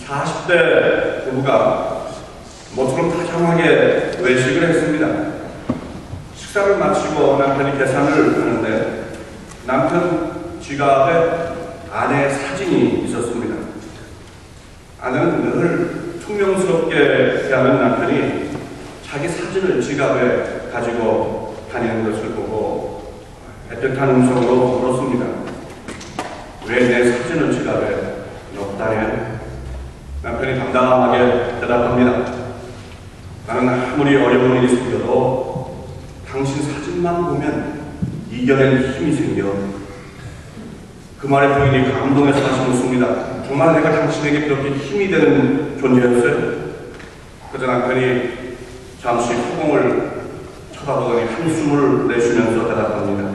40대 부부가 모처럼 다정하게 외식을 했습니다. 식사를 마치고 남편이 계산을 하는데 남편 지갑에 아내의 사진이 있었습니다. 아내는 늘 퉁명스럽게 대하는 남편이 자기 사진을 지갑에 가지고 다니는 것을 보고 애틋한 음성으로 물었습니다. 왜 내 사진을 지갑에 넣고 다녀? 남편이 담담하게 대답합니다. 나는 아무리 어려운 일이 생겨도 당신 사진만 보면 이겨낼 힘이 생겨. 그 말에 부인이 감동해서 다시 묻습니다. 정말 내가 당신에게 그렇게 힘이 되는 존재였어요? 그저 남편이 잠시 후공을 쳐다보더니 한숨을 내쉬면서 대답합니다.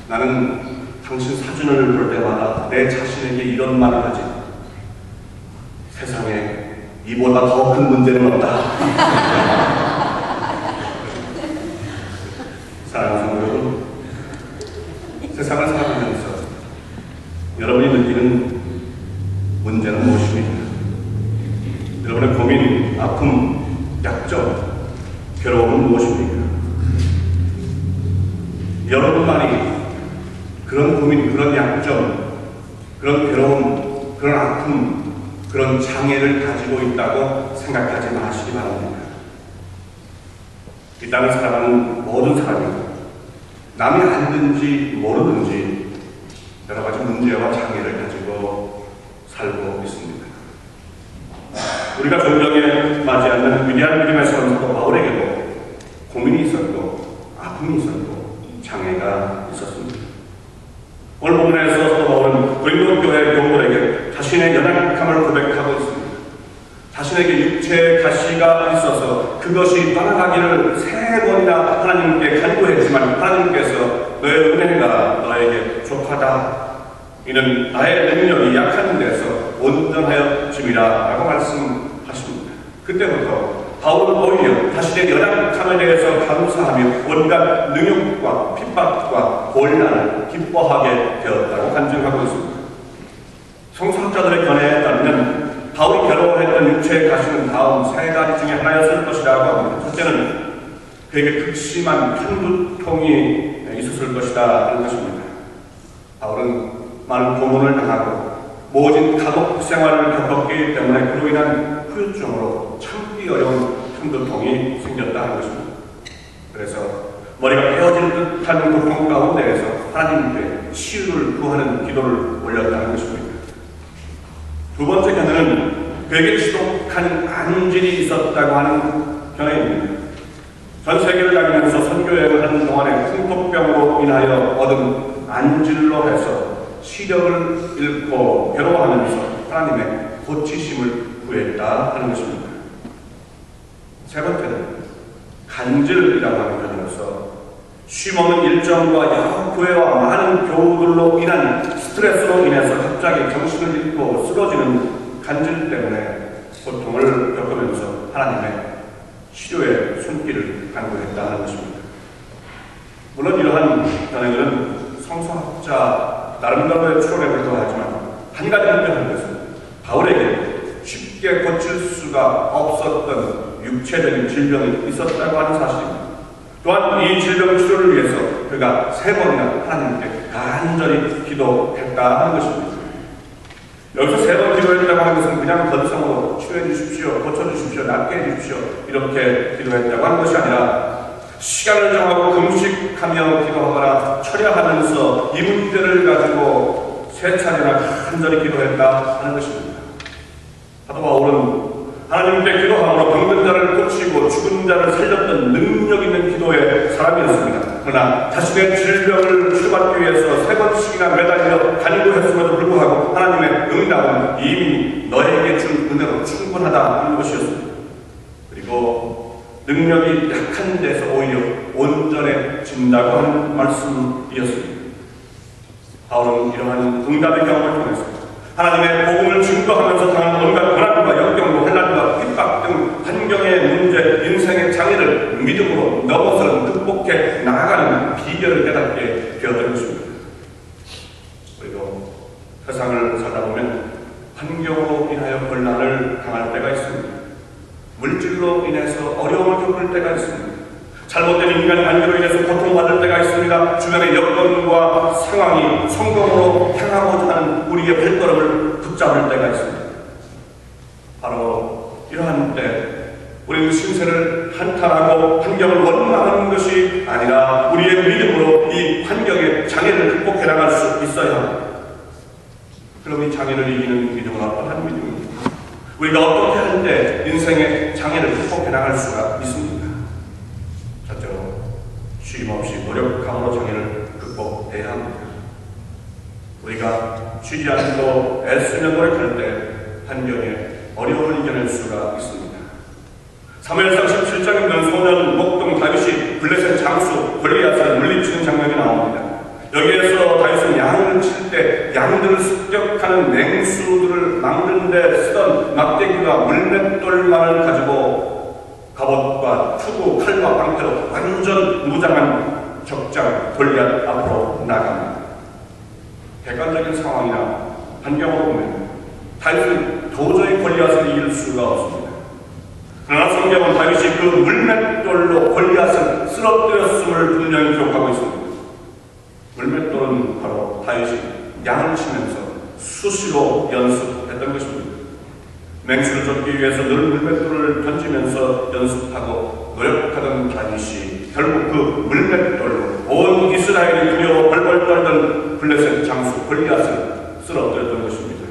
나는 당신 사진을 볼 때마다 내 자신에게 이런 말을 하지. 세상에 이보다 더 큰 문제는 없다. 사랑하는 성도 여러분, 세상을 살아가면서 여러분이 느끼는 문제는 무엇입니까? 여러분의 고민, 아픔, 약점, 괴로움은 무엇입니까? 여러분만이 그런 고민, 그런 약점, 그런 괴로움, 그런 아픔, 그런 장애를 가지고 있다고 생각하지 마시기 바랍니다. 이 땅을 살아가는 모든 사람이 남이 알든지 모르든지 여러 가지 문제와 장애를 가지고 살고 있습니다. 우리가 존경에 맞이하는 위대한 믿음의 선사도 바울에게도 고민이 있었고 아픔이 있었고 장애가 있었습니다. 오늘 본문에서 사도 바울은 고린도 교회 교우들에게 자신의 연약함을 고백하고 있습니다. 자신에게 육체의 가시가 있어서 그것이 떠나가기를 3번이나 하나님께 간구했지만 하나님께서 너의 은혜가 너에게 족하다. 이는 나의 능력이 약한 데서 온전하여 짐이라 라고 말씀하십니다. 그때부터 바울은 오히려 자신의 연약함에 대해서 감사하며 온갖 능욕과 핍박과 곤란을 기뻐하게 되었다고 간증하고 있습니다. 성서학자들의 견해에 따르면 바울이 괴로워했던 육체의 가시는 다음 3가지 중에 하나였을 것이라고 합니다. 첫째는 그에게 극심한 편두통이 있었을 것이다 하는 것입니다. 바울은 많은 고문을 당하고 모진 가독 생활을 겪었기 때문에 그로 인한 후유증으로 참기 어려운 편두통이 생겼다 하는 것입니다. 그래서 머리가 베어질 듯한 고통 가운데에서 하나님께 치유를 구하는 기도를 올렸다는 것입니다. 두 번째 견해는 그에게 지독한 안질이 있었다고 하는 견해입니다. 전 세계를 다니면서 선교여행을 하는 동안에 풍토병으로 인하여 얻은 안질로 해서 시력을 잃고 괴로워하면서 하나님의 고치심을 구했다 하는 것입니다. 세 번째는 간질이라고 하는 견해로서 쉼없는 일정과 여러 교회와 많은 교우들로 인한 스트레스로 인해서 갑자기 정신을 잃고 쓰러지는 간질 때문에 고통을 겪으면서 하나님의 치료의 손길을 간구했다 하는 것입니다. 물론 이러한 견해들은 성서학자 나름대로의 추론에 불과하지만 한 가지 분명한 것은 바울에게 쉽게 고칠 수가 없었던 육체적인 질병이 있었다고 하는 사실입니다. 또한 이 질병 치료를 위해서 그가 3번이나 하나님께 간절히 기도했다 하는 것입니다. 여기서 3번 기도했다고 하는 것은 그냥 건성으로 치료해 주십시오, 고쳐주십시오, 낫게 해주십시오 이렇게 기도했다고 하는 것이 아니라 시간을 정하고 금식하며 기도하거나 철야하면서 이 문제를 가지고 3차례나 간절히 기도했다 하는 것입니다. 사도 바울은 하나님께 기도함으로 병든 자를 고치고 죽은 자를 살렸던 능력 있는 기도의 사람이었습니다. 그러나 자신의 질병을 치료받기 위해서 3번씩이나 매달려 간구했음에도 불구하고 하나님의 응답은 이미 너에게 준 은혜로 충분하다 하는 것이었습니다. 그리고 능력이 약한 데서 오히려 온전해진다고 하는 말씀이었습니다. 바울은 이러한 응답의 경험을 통해서 하나님의 복음을 증거하면서 당한 온갖 고난과 역경과 환난과 핍박 등 환경의 문제, 인생의 장애를 믿음으로 넘어서는 극복해 나아가는 비결을 깨닫게 되었던 것입니다. 그리고 세상을 살다 보면 환경으로 인하여 곤란을 당할 때가 있습니다. 물질로 인해서 어려움을 겪을 때가 있습니다. 잘못된 인간 관계로 인해서 고통받을 때가 있습니다. 주변의 여건과 상황이 성공으로 향하고자 하는 우리의 발걸음을 붙잡을 때가 있습니다. 바로 이러한 때 우리는 신세를 한탄하고 환경을 원망하는 것이 아니라 우리의 믿음으로 이 환경의 장애를 극복해 나갈 수 있어야 합니다. 그럼 이 장애를 이기는 믿음은 어떠한 믿음입니까? 우리가 어떻게 할 때 인생의 장애를 극복해 나갈 수가 있습니까? 첫째로 쉼없이 노력함으로 장애를 극복해야 합니다. 우리가 쉬지 않고 애쓰며 노력할 때 환경에 어려움을 이겨낼 수가 있습니다. 사무엘상 17장에 보면 소년 목동 다윗이 블레셋 장수 골리앗을 물리치는 장면이 나옵니다. 여기에서 다윗은 양을 칠 때 양들을 습격하는 맹수들을 막는 데 쓰던 막대기와 물맷돌만을 가지고 갑옷과 투구, 칼과 방패로 완전 무장한 적장 골리앗 앞으로 나갑니다. 객관적인 상황이나 환경으로 보면 다윗은 도저히 골리앗을 이길 수가 없습니다. 그러나 성경은 다윗이 그 물맷돌로 골리앗을 쓰러뜨렸음을 분명히 기록하고 있습니다. 물맷돌은 바로 다윗이 양을 치면서 수시로 연습했던 것입니다. 맹수를 쫓기 위해서 늘 물맷돌을 던지면서 연습하고 노력하던 다윗이 결국 그 물맷돌로 온 이스라엘이 두려워 벌벌 떨던 블레셋 장수 골리앗을 쓰러뜨렸던 것입니다.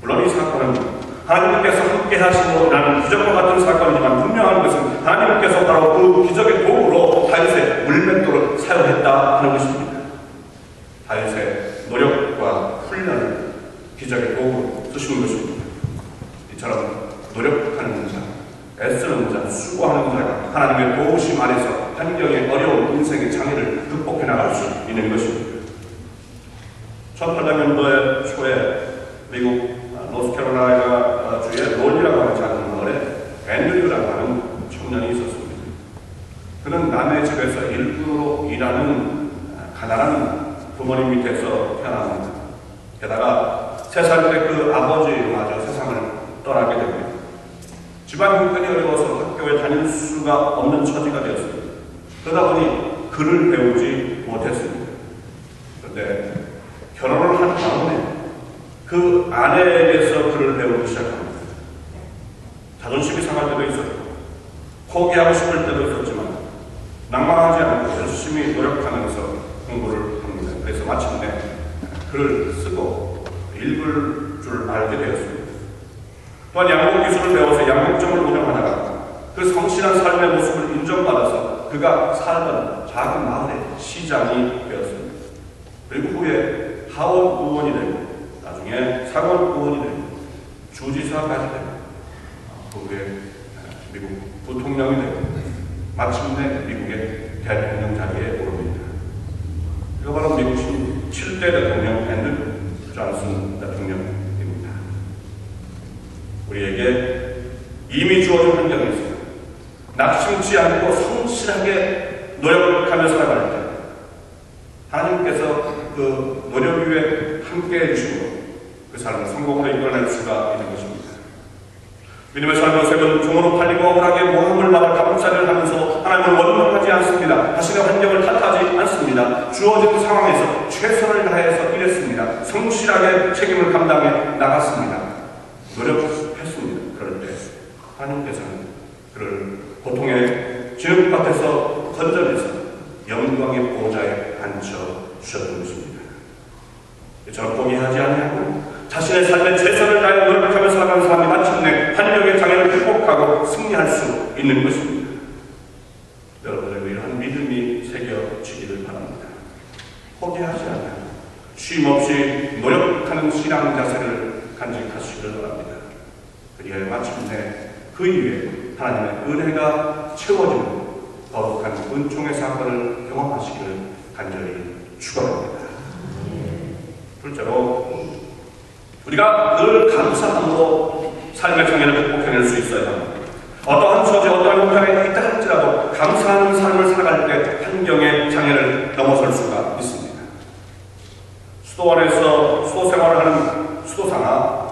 물론 이 사건은 하나님께서 함께 하심으로 일어나는 기적과 같은 사건이지만 분명한 것은 하나님께서 바로 그 기적의 도구로 다윗의 물맷돌을 사용했다 하는 것입니다. 다윗의 노력과 훈련을 기적의 도구로 쓰시는 것입니다. 이처럼 노력하는 자, 애쓰는 자, 수고하는 자가 하나님의 도우심 안에서 환경의 어려운 인생의 장애를 극복해 나갈 수 있는 것입니다. 1800년도의 초에 미국 노스캐롤라이나 주의 롤이라고 하는 작은 마을에 앤드류라고 하는 청년이 있었습니다. 그는 남의 집에서 일꾼으로 일하는 가난한 부모님 밑에서 태어납니다. 게다가 3살 때 그 아버지마저 세상을 떠나게 됩니다. 집안 형편이 어려워서 학교에 다닐 수가 없는 처지가 되었습니다. 그러다 보니 글을 배우지 못했습니다. 그런데 결혼을 한 다음에 그 아내에게서 글을 배우기 시작합니다. 자존심이 상할 때도 있었고 포기하고 싶을 때도 있었지만 낭만하지 않고 열심히 노력하면서 공부를 합니다. 그래서 마침내 글을 쓰고 읽을 줄 알게 되었습니다. 또한 양복 기술을 배워서 양복점을 운영하다가 그 성실한 삶의 모습을 인정받아서 그가 살던 작은 마을의 시장이 되었습니다. 그리고 후에 하원 의원이 되고 나중에 상원 의원이 되고 주지사까지 되고 그 후에 미국 부통령이 되고 마침내 미국의 대통령 자리에 오릅니다. 이거 바로 미국 7대 대통령 앤드류 존슨 대통령입니다. 우리에게 이미 주어진 환경에서 낙심치 않고 성실하게 노력하며 살아갈 때 하나님께서 그 노력 위에 함께해 주시고 그 삶을 성공으로 이끌어낼 수가 있는 것입니다. 믿음의 삶은 세번 종으로 팔리고 억울하게 모함을 받아 가문살이를 하면서 하나님을 원망하지 않습니다. 자신의 환경을 탓하지 않습니다. 주어진 상황에서 최선을 다해서 일했습니다. 성실하게 책임을 감당해 나갔습니다. 노력했습니다. 그럴 때 하나님께서는 그를 고통의 진흙밭에서 건져내서 영광의 보좌에 앉혀주셨던 것입니다. 저는 포기하지 아니하고 자신의 삶에 최선을 다해 노력하며 살아가는 사람이 마침내 환경의 장애를 극복하고 승리할 수 있는 것입니다. 여러분들도 이러한 믿음이 새겨지기를 바랍니다. 포기하지 않고 쉼없이 노력하는 신앙 자세를 간직하시기를 바랍니다. 그리하여 마침내 그 이후에 하나님의 은혜가 채워지는 거룩한 은총의 사건을 경험하시기를 간절히 축원합니다. 둘째로 우리가 늘 감사함으로 삶의 장애를 극복해낼 수 있어야 합니다. 어떠한 처지, 어떠한 형편에 있다 할지라도 감사하는 삶을 살아갈 때 환경의 장애를 넘어설 수가 있습니다. 수도원에서 수도 생활을 하는 수도사나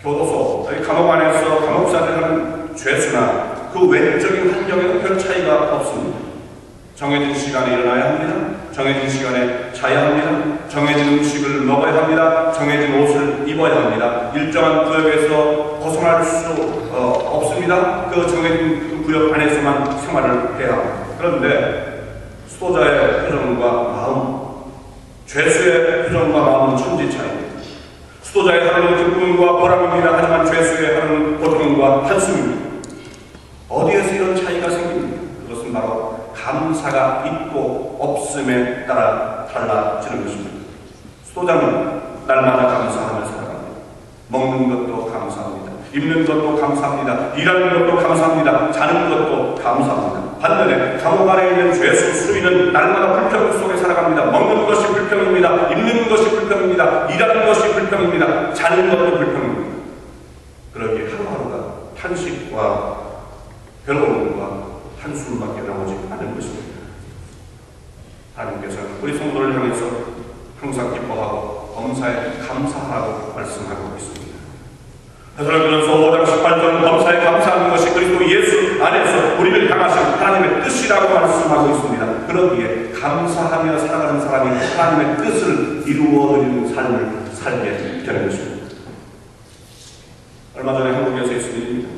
교도소, 감옥 안에서 감옥살이를 하는 죄수나 그 외적인 환경에는 별 차이가 없습니다. 정해진 시간에 일어나야 합니다. 정해진 시간에 자야 합니다. 정해진 음식을 먹어야 합니다. 정해진 옷을 입어야 합니다. 일정한 구역에서 벗어날 수 없습니다. 그 정해진 그 구역 안에서만 생활을 해야 합니다. 그런데 수도자의 표정과 마음, 죄수의 표정과 마음은 천지 차이입니다. 수도자의 하루는 기쁨과 보람입니다. 하지만 죄수의 하루는 고통과 한숨입니다. 어디에서 이런 차이가 생깁니까? 그것은 바로 감사가 있고 없음에 따라 달라지는 것입니다. 수도자는 날마다 감사하며 살아갑니다. 먹는 것도 감사합니다. 입는 것도 감사합니다. 일하는 것도 감사합니다. 자는 것도 감사합니다. 반면에 감옥 안에 있는 죄수, 수인은 날마다 불평 속에 살아갑니다. 먹는 것이 불평입니다. 입는 것이 불평입니다. 일하는 것이 불평입니다. 자는 것도 불평입니다. 그러기에 하루하루가 탄식과 괴로움과 한숨밖에 나오지 않은 것입니다. 하나님께서는 우리 성도를 향해서 항상 기뻐하고 범사에 감사하라고 말씀하고 있습니다. 데살로니가전서 5장 18절은 범사에 감사하는 것이 그리스도 예수 안에서 우리를 향하신 하나님의 뜻이라고 말씀하고 있습니다. 그러기에 감사하며 살아가는 사람이 하나님의 뜻을 이루어드리는 삶을 살게 되는 것입니다. 얼마 전에 한국에서 있은 일입니다.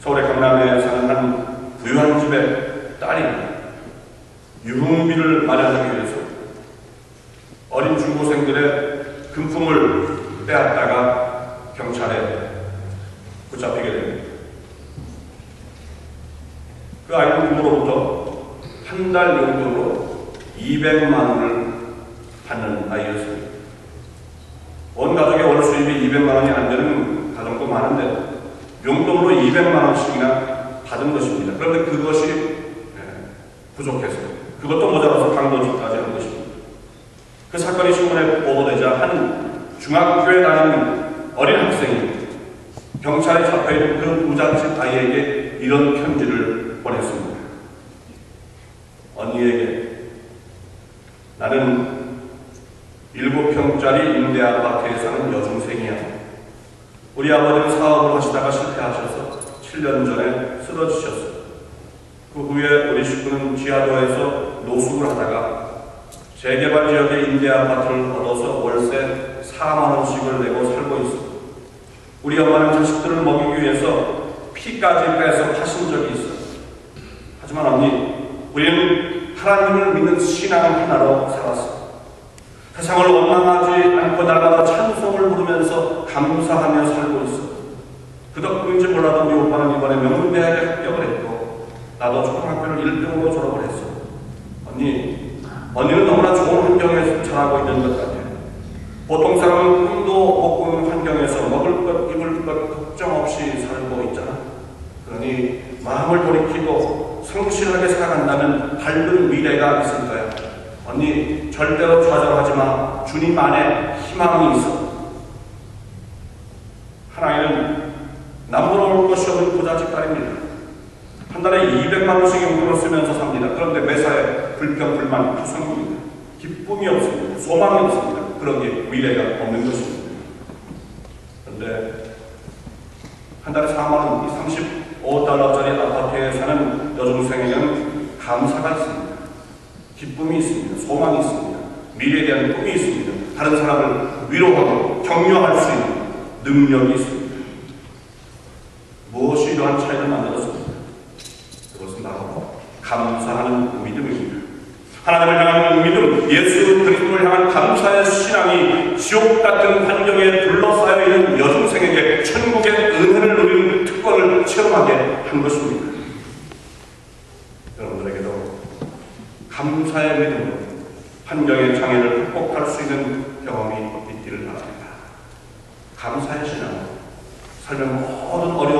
서울의 강남에 사는 한 부유한 집의 딸이 유흥비를 마련하기 위해서 어린 중고생들의 금품을 빼앗다가 경찰에 붙잡히게 됩니다. 그 아이는 부모로부터 한 달 용돈으로 200만 원을 받는 아이였습니다. 온 가족의 월 수입이 200만 원이 안 되는 가정도 많은데 용돈으로 200만 원씩이나 받은 것입니다. 그런데 그것이 부족해서 그것도 모자라서 강도질까지 한 것입니다. 그 사건이 신문에 보도되자 한 중학교에 다니는 어린 학생이 경찰에 잡혀있는 그 부잣집 아이에게 이런 편지를 보냈습니다. 언니에게 나는 7평짜리 임대 아파트에 사는 여중생이야. 우리 아버지는 사업을 하시다가 실패하셔서 7년 전에 쓰러지셨어요. 그 후에 우리 식구는 지하도에서 노숙을 하다가 재개발 지역의 임대 아파트를 얻어서 월세 4만 원씩을 내고 살고 있어요. 우리 엄마는 자식들을 먹이기 위해서 피까지 빼서 파신 적이 있어요. 하지만 언니, 우리는 하나님을 믿는 신앙 하나로 살았어요. 세상을 원망하지 않고 날마다 찬송을 부르면서 감사하며 살고 있어요. 그 덕분인지 몰라도 우리 오빠는 이번에 명문대학에 합격을 했고 나도 초등학교를 1등으로 졸업을 했어. 언니는 너무나 좋은 환경에서 자라고 있는 것 같아요. 보통 사람은 꿈도 못 꾸는 환경에서 먹을 것, 입을 것 걱정 없이 살고 있잖아. 그러니 마음을 돌이키고 성실하게 살아간다면 밝은 미래가 있을 거야. 언니, 절대로 좌절하지 마. 주님 안에 희망이 있어. 하나님은 남부러울 것이 없는 부잣집 딸입니다. 한 달에 200만 원씩 용돈을 쓰면서 삽니다. 그런데 매사에 불평, 불만, 투성입니다. 기쁨이 없습니다. 소망이 없습니다. 그런 게 미래가 없는 것입니다. 그런데 한 달에 4만 원, 35달러짜리 아파트에 사는 여중생에게는 감사가 있습니다. 기쁨이 있습니다. 소망이 있습니다. 미래에 대한 꿈이 있습니다. 다른 사람을 위로하고 격려할 수 있는 능력이 있습니다. 무엇이 이러한 차이를 만들었습니까? 그것은 바로 감사하는 믿음입니다. 하나님을 향한 믿음, 예수 그리스도를 향한 감사의 신앙이 지옥 같은 환경에 둘러싸여 있는 여중생에게 천국의 은혜를 누리는 특권을 체험하게 한 것입니다. 여러분들에게도 감사의 믿음으로 환경의 장애를 극복할 수 있는 경험이 있기를 바랍니다. 감사의 신앙, 삶의 모든 어려운